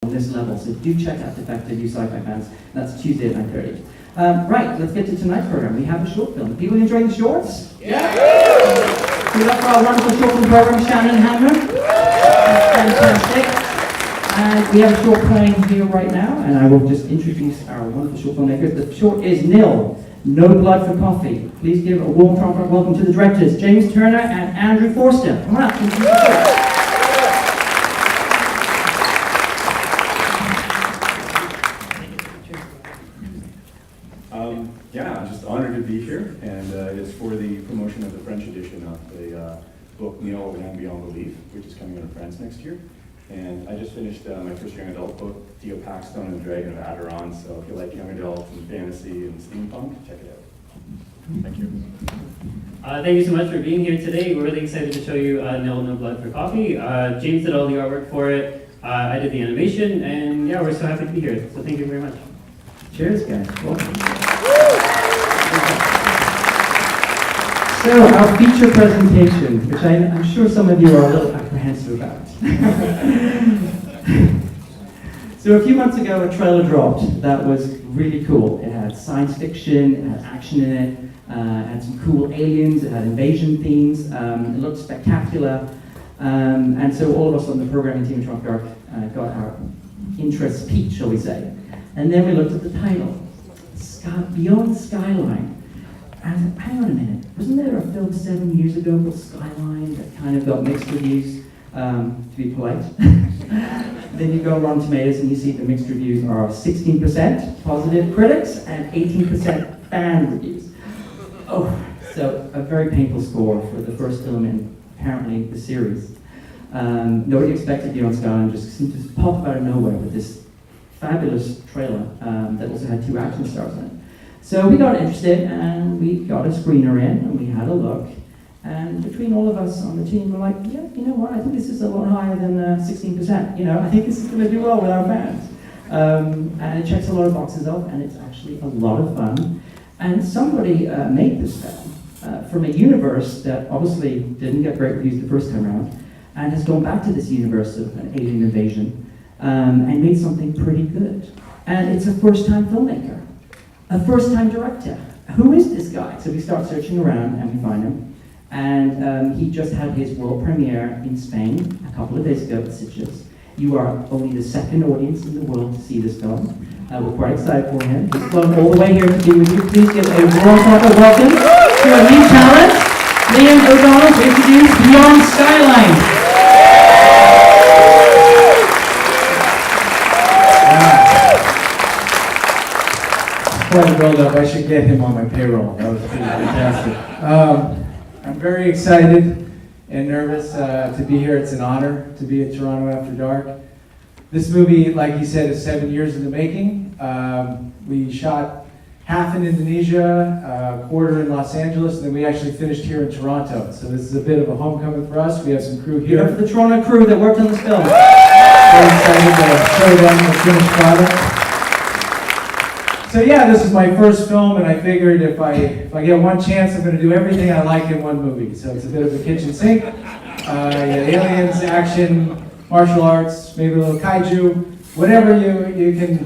on this level. So do check out Defected, you sci-fi fans. That's Tuesday at 9:30. Right, let's get to tonight's program. We have a short film. People enjoying the shorts? Yeah! Give it up for our wonderful short film program, Shannon and Hammer. That's fantastic. And we have a short playing here right now, and I will just introduce our wonderful short filmmakers. The short is Nil, No Blood for Coffee. Please give a warm welcome to the directors, James Turner and Andrew Forster. Come on up. Yeah, I'm just honored to be here, and it's for the promotion of the French edition of the book Nil, Land Beyond Belief, which is coming out of France next year. And I just finished my first young adult book, Theo Paxstone and the Dragon of Aderon, so if you like young adult and fantasy and steampunk, check it out. Thank you. Thank you so much for being here today. We're really excited to show you Nil, No Blood for Coffee. James did all the artwork for it. I did the animation, and yeah, we're so happy to be here. So thank you very much. Cheers, guys. Welcome. So, our feature presentation, which I'm sure some of you are a little apprehensive about. So, a few months ago, a trailer dropped that was really cool. It had science fiction, it had action in it, it had some cool aliens, it had invasion themes, it looked spectacular. And so, all of us on the programming team at Toronto Dark got our interest piqued, shall we say. And then we looked at the title, Beyond Skyline. And hang on a minute, wasn't there a film 7 years ago called Skyline that kind of got mixed reviews, to be polite? Then you go on Rotten Tomatoes and you see the mixed reviews are 16% positive critics and 18% fan reviews. Oh, so a very painful score for the first film in apparently the series. Nobody expected Beyond Skyline, just seemed to pop out of nowhere with this fabulous trailer that also had 2 action stars in it. So we got interested and we got a screener in and we had a look. And between all of us on the team, we're like, yeah, you know what, I think this is a lot higher than 16%. You know, I think this is going to do well with our fans. And it checks a lot of boxes off and it's actually a lot of fun. And somebody made this film from a universe that obviously didn't get great reviews the first time around and has gone back to this universe of an alien invasion and made something pretty good. And it's a first-time filmmaker. A first-time director. Who is this guy? So we start searching around and we find him. And he just had his world premiere in Spain a couple of days ago at Sitges. You are only the second audience in the world to see this film. We're quite excited for him. He's flown all the way here to be with you. Please give a warm welcome to our new talent, Liam O'Donnell, to introduce Beyond Skyline. Quite a build-up. I should get him on my payroll. That was pretty fantastic. I'm very excited and nervous to be here. It's an honor to be at Toronto After Dark. This movie, like he said, is 7 years in the making. We shot half in Indonesia, a quarter in Los Angeles, and then we actually finished here in Toronto. So this is a bit of a homecoming for us. We have some crew here. For the Toronto crew that worked on this film. Very excited to show them the finished product. So yeah, this is my first film, and I figured if I get one chance, I'm going to do everything I like in one movie. So it's a bit of a kitchen sink. Aliens, action, martial arts, maybe a little kaiju, whatever you can,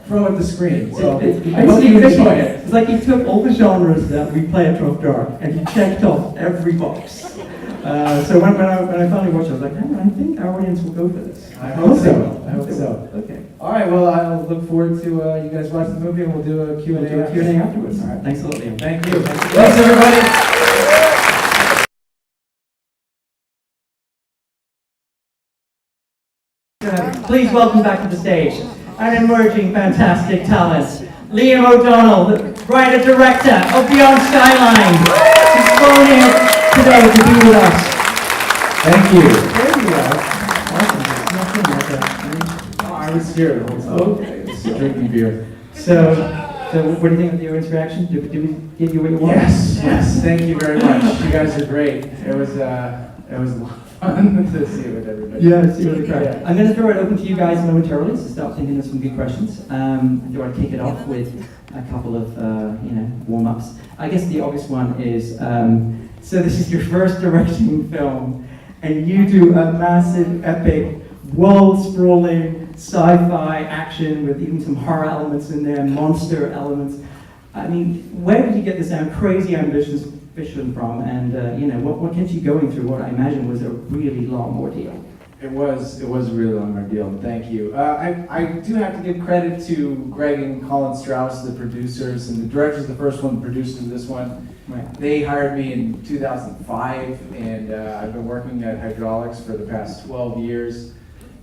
throw at the screen. So I hope you enjoy it. It's like he took all the genres that we play at Toronto Dark and he checked off every box. So when I finally watched it, I was like, I think our audience will go for this. I hope so. I hope so. Okay. All right, well, I'll look forward to you guys watch the movie, and we'll do a Q&A. Afterwards. All right, thanks a lot, Liam. Thank you. Thanks, everybody. Please welcome back to the stage an emerging fantastic talent, Liam O'Donnell, the writer-director of Beyond Skyline. He's flown in today to be with us. Thank you. There you are. Awesome. I was scared the whole time. Okay. It's drinking beer. So what do you think of the audience reaction? Did we give you what you wanted? Yes. Thank you very much. You guys are great. It was a lot of fun to see it with everybody. Yeah, see what the crowd. Yeah. I'm going to throw it open to you guys momentarily, so start thinking of some good questions. I do want to kick it off with a couple of warm-ups. I guess the obvious one is, so this is your first directing film, and you do a massive, epic, world-sprawling sci-fi action with even some horror elements in there, monster elements. I mean, where did you get this crazy ambitious vision from? And what kept you going through what I imagine was a really long ordeal? It was a really long ordeal. Thank you. I do have to give credit to Greg and Colin Strauss, the producers, and the directors of the first one, the producers of this one. Right. They hired me in 2005, and I've been working at Hydraulics for the past 12 years.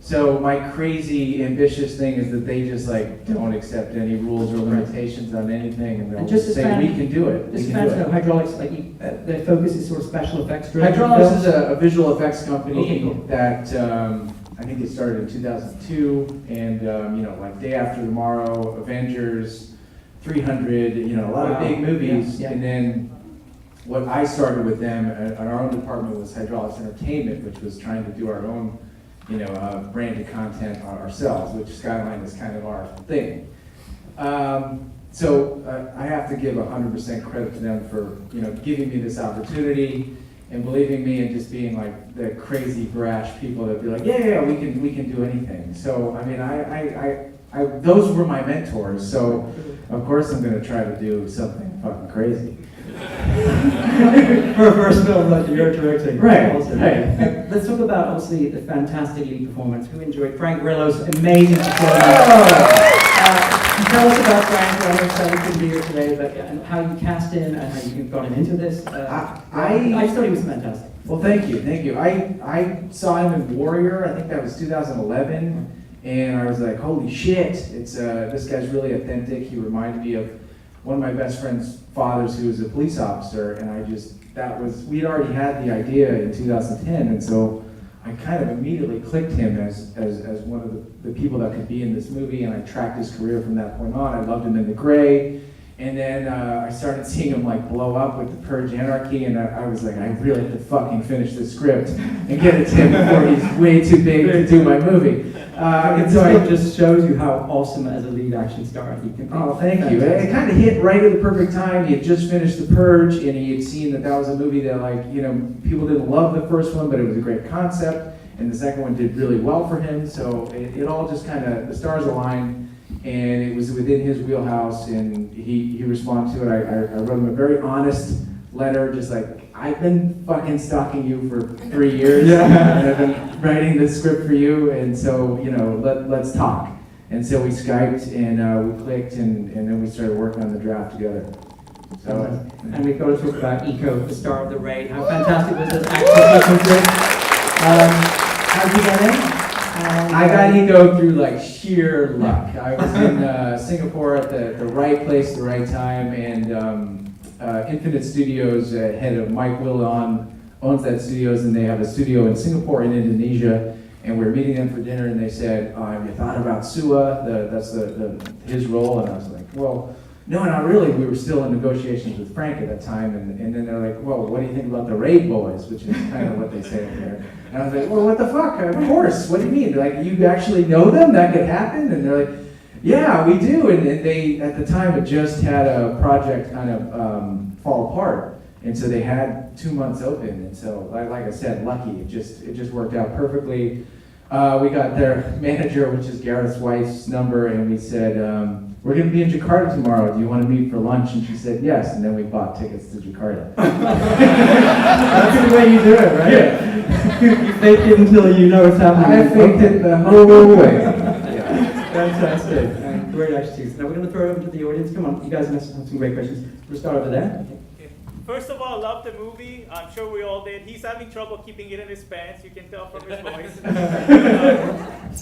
So my crazy ambitious thing is that they just like don't accept any rules or limitations on anything, and they'll just say we can do it. Just fans know Hydraulics, like their focus is sort of special effects driven. Hydraulics is a visual effects company Okay, cool. that I think it started in 2002, and like Day After Tomorrow, Avengers, 300, a lot of big movies, Yeah. and then what I started with them at our own department was Hydraulics Entertainment, which was trying to do our own branded content ourselves, which Skyline is kind of our thing. So I have to give 100% credit to them for giving me this opportunity and believing me and just being like the crazy brash people that be like, yeah, we can do anything. So I mean, I those were my mentors. So of course I'm going to try to do something fucking crazy. For a first film that you're directing. Right, Also. right. Let's talk about, obviously, the fantastic lead performance. Who enjoyed Frank Grillo's amazing performance? Tell us about Frank. I know Sally couldn't be here today, but and how you cast him and how you got him into this. I just thought he was fantastic. Well, thank you. I saw him in Warrior. I think that was 2011, and I was like, holy shit! It's this guy's really authentic. He reminded me of one of my best friend's fathers who was a police officer, and we'd already had the idea in 2010, and so I kind of immediately clicked him as one of the people that could be in this movie, and I tracked his career from that point on. I loved him in The Gray, and then I started seeing him like blow up with The Purge Anarchy, and I was like, I really have to fucking finish this script and get it to him before he's way too big to do my movie. And so it just shows you how awesome as a lead action star he can be. Oh, thank you. It kind of hit right at the perfect time. He had just finished The Purge, and he had seen that was a movie that, people didn't love the first one, but it was a great concept, and the second one did really well for him. So it all just kind of, the stars aligned, and it was within his wheelhouse, and he responded to it. I wrote him a very honest letter, just like, I've been fucking stalking you for 3 years, and I've been writing this script for you, and so, let's talk. And so we Skyped, and we clicked, and then we started working on the draft together. So, and we've got to talk about Eco, the star of the raid. How fantastic was this acting sequence? How did you get in? I got Eco through like sheer luck. I was in Singapore at the right place at the right time, and Infinite Studios head of Mike Willon owns that studios, and they have a studio in Singapore and Indonesia, and we were meeting them for dinner, and they said, have you thought about Sua? That's his role, and I was like, well, no, not really. We were still in negotiations with Frank at that time, and then they're like, well, what do you think about the Raid Boys, which is kind of what they say in there. And I was like, well, what the fuck? Of course. What do you mean? They're like, you actually know them? That could happen? And they're like, yeah, we do. And they, at the time, had just had a project kind of fall apart. And so they had 2 months open. And so, like I said, lucky. It just worked out perfectly. We got their manager, which is Gareth's wife's number, and we said, we're going to be in Jakarta tomorrow. Do you want to meet for lunch? And she said yes. And then we bought tickets to Jakarta. That's the way you do it, right? Yeah. You fake it until you know it's happening. I faked it the whole way. Fantastic. Great actions. Now we're going to throw it over to the audience. Come on, you guys have some great questions. We'll start over there. First of all, I love the movie. I'm sure we all did. He's having trouble keeping it in his pants. You can tell from his voice.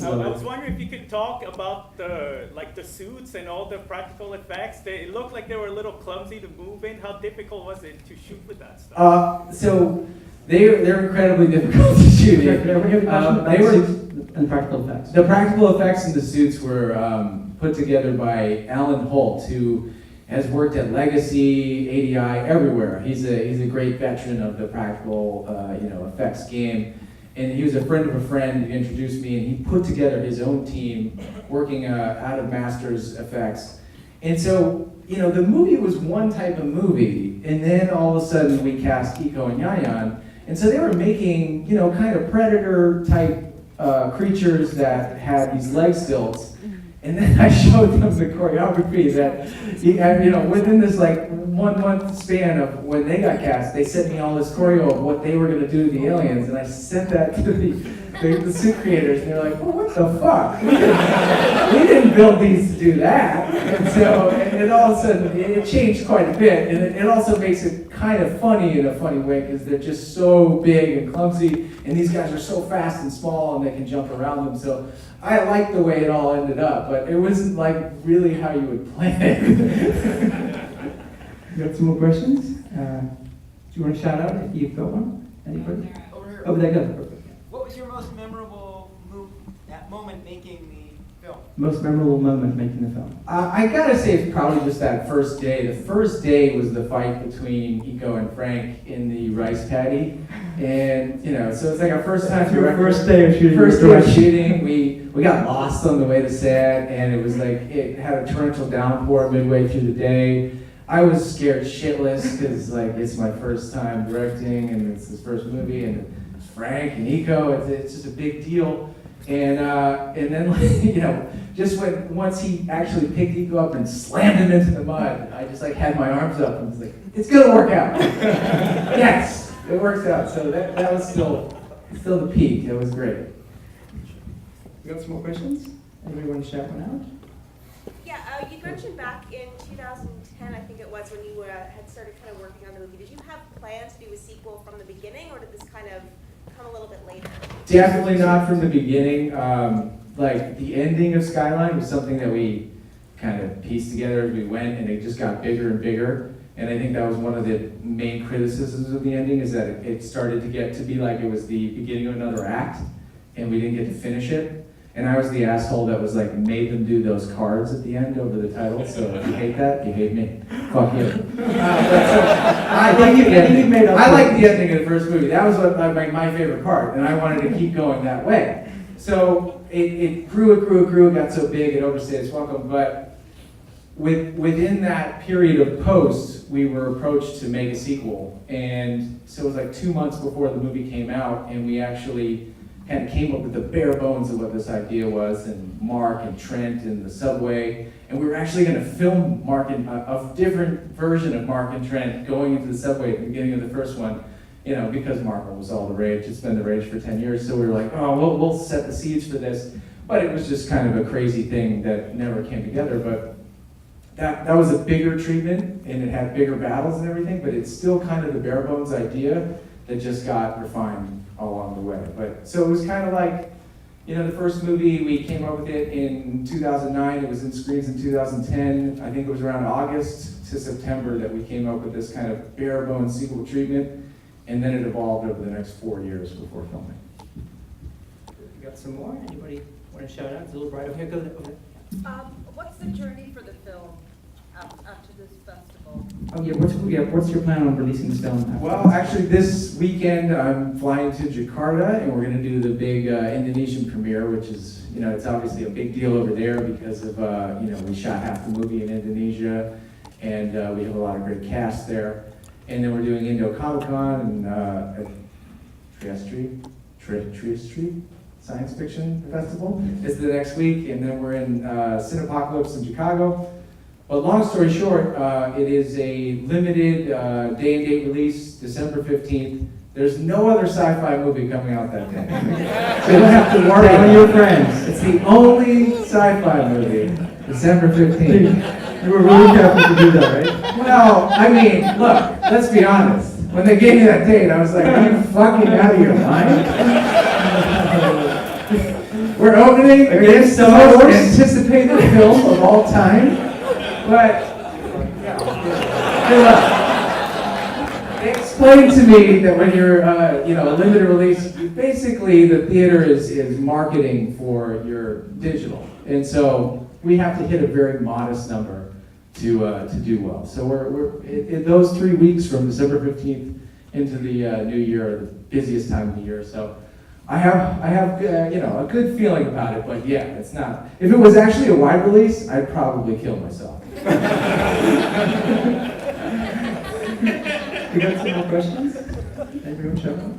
I was wondering if you could talk about the suits and all the practical effects. It looked like they were a little clumsy to move in. How difficult was it to shoot with that stuff? So they're incredibly difficult to shoot. They were and practical effects. The practical effects in the suits were put together by Alan Holt, who has worked at Legacy, ADI, everywhere. He's a great veteran of the practical effects game. And he was a friend of a friend who introduced me, and he put together his own team working out of Masters Effects. And so, the movie was one type of movie, and then all of a sudden we cast Iko and Yayan. And so they were making, kind of Predator type creatures that had these leg stilts. And then I showed them the choreography that, within this like 1 month span of when they got cast, they sent me all this choreo of what they were going to do to the aliens, and I sent that to the suit creators, and they're like, well, what the fuck? We didn't build these to do that. And so, and all of a sudden, it changed quite a bit, and it also makes it kind of funny in a funny way, because they're just so big and clumsy, and these guys are so fast and small, and they can jump around them, so I like the way it all ended up, but it wasn't like really how you would plan it. You got some more questions? Do you want to shout out if you've got one? Anybody? Over here. Over there, go. What was your most memorable moment making the film? Most memorable moment making the film? I gotta say it's probably just that first day. The first day was the fight between Iko and Frank in the rice paddy. And, so it's like our first time Your director. first day of shooting. First day of shooting, we got lost on the way to set, and it was like, it had a torrential downpour midway through the day. I was scared shitless, because like, it's my first time directing, and it's his first movie, and it's Frank and Iko, it's just a big deal. And then, just once he actually picked Iko up and slammed him into the mud, I just like had my arms up and was like, it's gonna work out. Yes, it works out. So that was still the peak. It was great. You got some more questions? Anybody want to shout one out? Yeah, you mentioned back in 2010, I think it was, when you had started kind of working on the movie. Did you have plans to do a sequel from the beginning, or did this kind of come a little bit later? Definitely not from the beginning. Like the ending of Skyline was something that we kind of pieced together as we went, and it just got bigger and bigger. And I think that was one of the main criticisms of the ending, is that it started to get to be like it was the beginning of another act, and we didn't get to finish it. And I was the asshole that was like, made them do those cards at the end over the title. So if you hate that, you hate me. Fuck you. I like the ending. I like the ending of the first movie. That was my favorite part, and I wanted to keep going that way. So it grew, it got so big, it overstayed its welcome. But within that period of post, we were approached to make a sequel. And so it was like 2 months before the movie came out, and we actually kind of came up with the bare bones of what this idea was, and Mark and Trent and the subway. And we were actually going to film a different version of Mark and Trent going into the subway at the beginning of the first one, because Marco was all the rage. It's been the rage for 10 years. So we were like, oh, we'll set the seeds for this. But it was just kind of a crazy thing that never came together. But that was a bigger treatment, and it had bigger battles and everything, but it's still kind of the bare bones idea that just got refined all along the way. But so it was kind of like, the first movie, we came up with it in 2009. It was in screens in 2010. I think it was around August to September that we came up with this kind of bare bones sequel treatment, and then it evolved over the next 4 years before filming. You got some more? Anybody want to shout out? It's a little bright over here. Go there. What's the journey for the film after this festival? Oh yeah, what's your plan on releasing this film? after? Well, actually, this weekend I'm flying to Jakarta, and we're going to do the big Indonesian premiere, which is, it's obviously a big deal over there because of, we shot half the movie in Indonesia, and we have a lot of great cast there. And then we're doing Indo Comic Con at Trieste Science Fiction Festival. It's the next week, and then we're in Cinepocalypse in Chicago. But long story short, it is a limited day and date release, December 15th. There's no other sci-fi movie coming out that day. So you don't have to worry about your friends. It's the only sci-fi movie, December 15th. You were really careful to do that, right? Well, I mean, look, let's be honest. When they gave me that date, I was like, are you fucking out of your mind? We're opening against the most anticipated film of all time. But, good luck. Explain to me that when you're, a limited release, basically the theater is marketing for your digital. And so we have to hit a very modest number to do well. So we're in those 3 weeks from December 15th into the new year, the busiest time of the year. So I have a good feeling about it, but yeah, it's not. If it was actually a wide release, I'd probably kill myself. You got some more questions? Anybody want to shout out?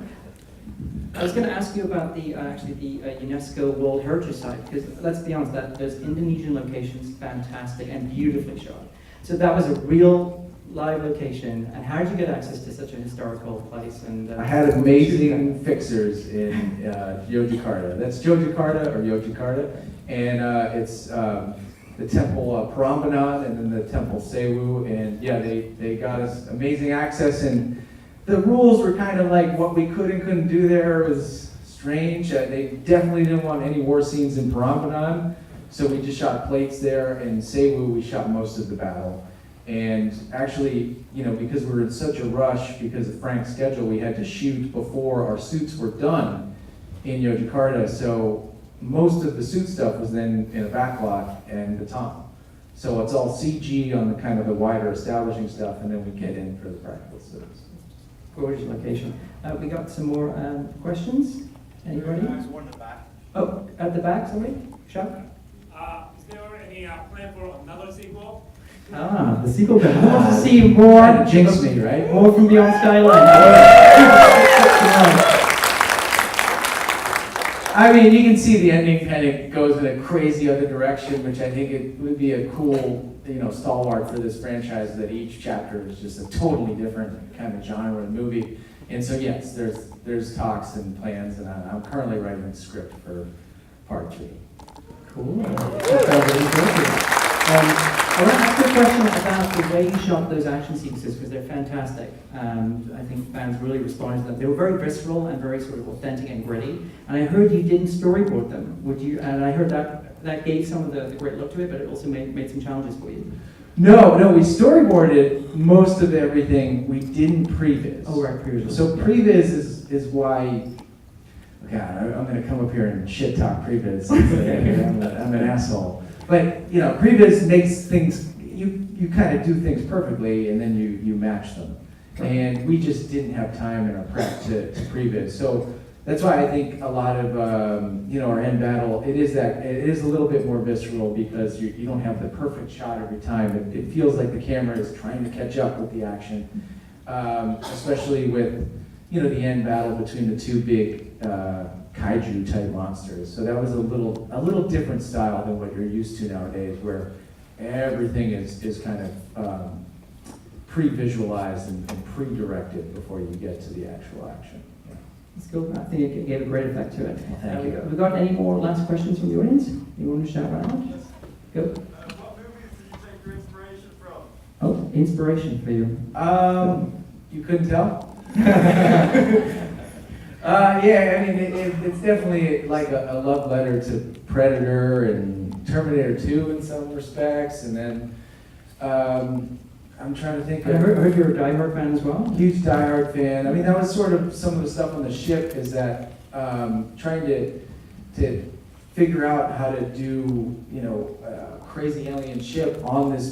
I was going to ask you about the actually the UNESCO World Heritage Site, because let's be honest, that those Indonesian locations fantastic and beautifully shot. So that was a real live location, and how did you get access to such a historical place? And I had amazing fixers in Yogyakarta. That's Yogyakarta or Yogyakarta, and it's the temple Prambanan and then the temple Sewu, and yeah, they got us amazing access, and the rules were kind of like what we could and couldn't do there was strange. They definitely didn't want any war scenes in Prambanan, so we just shot plates there. In Sewu, we shot most of the battle. And actually, you know, because we were in such a rush because of Frank's schedule, we had to shoot before our suits were done in Yogyakarta. So most of the suit stuff was then in a backlot and Batam. So it's all CG on the kind of the wider establishing stuff, and then we get in for the practical suits. Gorgeous location. We got some more questions. Anybody? There's one in the back. Oh, at the back, sorry. Chuck? Is there any plan for another sequel? Ah, the sequel. Who wants to see more? Kind of jinx me, right? More from Beyond Skyline. I mean, you can see the ending kind of goes in a crazy other direction, which I think it would be a cool, you know, stalwart for this franchise, that each chapter is just a totally different kind of genre and movie. And so yes, there's talks and plans, and I'm currently writing a script for part 3. Cool. I want to ask you a question about the way you shot those action sequences, because they're fantastic. I think fans really responded to them. They were very visceral and very sort of authentic and gritty. And I heard you didn't storyboard them. Would you? And I heard that gave some of the great look to it, but it also made some challenges for you. No, we storyboarded most of everything. We didn't previs. Oh, right, previs. So previs is why. God, I'm going to come up here and shit talk previs. I'm an asshole. But you know, previs makes things. You kind of do things perfectly, and then you match them. And we just didn't have time in our prep to previs. So that's why I think a lot of our end battle, it is a little bit more visceral, because you don't have the perfect shot every time. It feels like the camera is trying to catch up with the action, especially with the end battle between the two big kaiju type monsters. So that was a little different style than what you're used to nowadays, where everything is kind of pre-visualized and pre-directed before you get to the actual action. That's cool. I think it gave a great effect to it. Thank you. Have we got any more last questions from the audience? You want to shout out? Go. What movies did you take your inspiration from? Oh, inspiration for you. You couldn't tell? Yeah, I mean, it's definitely like a love letter to Predator and Terminator 2 in some respects, and then I'm trying to think. I heard you're a Die Hard fan as well. Huge Die Hard fan. I mean, that was sort of some of the stuff on the ship, is that trying to figure out how to do, a crazy alien ship on this